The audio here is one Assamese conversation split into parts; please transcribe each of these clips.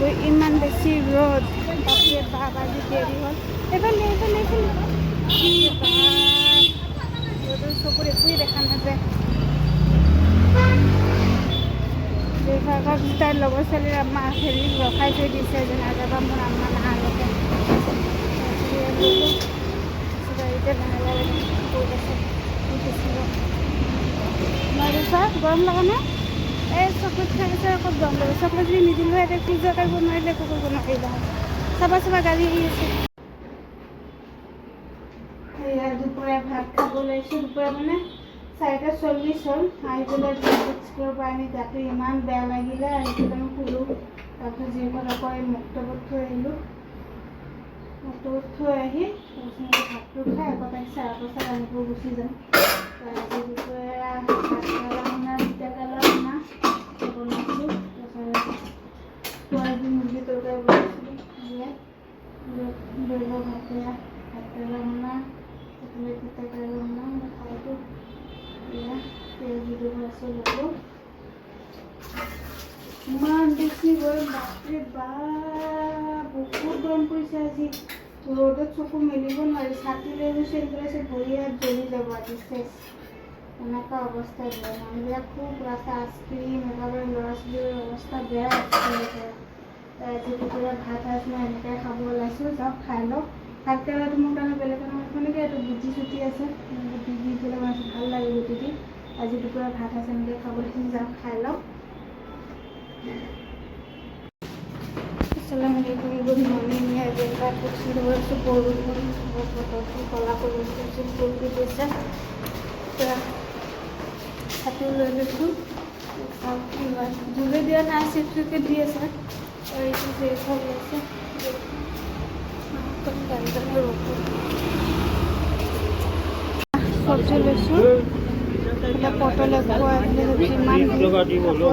গ'লোঁ ইমান বেছি ৰ'দ বাপৰে বাপ আজি দেৰি হ'ল এইফালে ৰ'দৰ চকুত একোৱেই দেখা নাযায় তাইৰ লগৰ ছোৱালীৰ আমাৰ হেৰি ৰখাই থৈ দিছে যে নাযাবা মোৰ আম্মা নাহালৈকে গাড়ীতে লাহে গৈ আছে গৰম লগা নাই এই চকলেট খাই আছে আকৌ গৰম লাগে চকলেট যদি নিদিলোঁ এতিয়া ফ্ৰিজৰ কৰিব নোৱাৰিলে একো কৰিব নোৱাৰিলে চাবা গাড়ী আহি আছে এয়া দুপৰীয়া ভাত খাব লৈছোঁ দুপৰীয়া মানে 4:40 হ'ল আহি পেলাই স্কুলৰ পৰা আনি গাটো ইমান বেয়া লাগিলে আহি পেলাই মই শুলোঁ তাৰপিছত জিমত আকৌ এই মক্তবত থৈ আহিলোঁ মক্তবত থৈ আহি তাৰপিছত ভাতটো খাই আকৌ তাইক 5:30 আনিব গুচি যাম আজি দুপৰীয়া তিতাকেৰেলা শুনা বনাইছোঁ তাৰপিছত সোৱাবিন মুৰ্গী তৰকাৰী বনাইছিলোঁ ধৰি লওক ভাতকেৰেলা শুনা এইফালে তিতাকেৰেলা শুনা মই খাইছোঁ তেল দি দিব আছে ল'ব ইমান বেছি গৰম বাপৰে বাপ বহুত গৰম পৰিছে আজি ৰ'দত চকু মেলিব নোৱাৰি ছাতি লৈ গৈছে এইবিলাক ভৰি হাত জ্বলি যাব আজি চেচ এনেকুৱা অৱস্থা বেয়া মানুহবিলাক খুব ৰাস্তা আইচক্ৰীম একেবাৰে ল'ৰা ছোৱালীৰ অৱস্থা বেয়া হৈছে আজি দুপৰীয়া ভাত মই এনেকৈ খাব ওলাইছোঁ যাওক খাই লওক ভাতকেৰেলাটো মোৰ কাৰণে বেলেগ এনেকৈ এইটো গুটি চুটি আছে গুটি দি পেলাই বনাইছোঁ ভাল লাগে গুটি দি আজি দুপৰীয়া ভাত আছে এনেকৈ খাবলৈ যাওক খাই লওক আসসালামু আলাইকুম গুড মর্নিং এভরিওয়ান শুরু হয়েছে বরুণ বতরটি কলা পরিবেশ বরুণ দিয়েছে হাতে লৈ লৈছোঁ কি হয় জুলে দিয়া নাই চিপচিপকে দি আছে এইটো শেষ হৈ গৈছে চব্জি লৈছোঁ পটল এপোৱা যিমান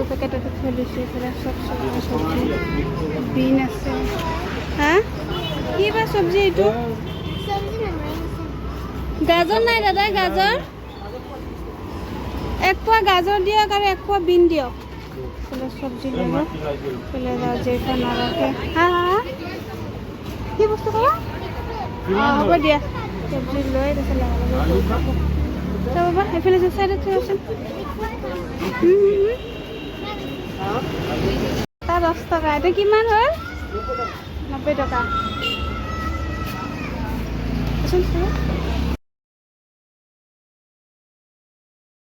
পেকেটতে থৈ লৈছোঁ এইফালে চব চব্জি বিন আছে হা কি বা চব্জি এইটো গাজৰ নাই দাদা গাজৰ এক পোৱা গাজৰ দিয়ক আৰু এক পোৱা বিন দিয়ক এইফালে চব্জি ল'ব এইফালে যেইটা নাৰাখে হা কি বস্তু ক'ব অঁ হ'ব দিয়া চব্জি লৈ তাৰপিছত লাহে বাবা এইফালে যে চাইডত থৈ আছোন 10 টকা এইটো কিমান হ'ল 90 টকা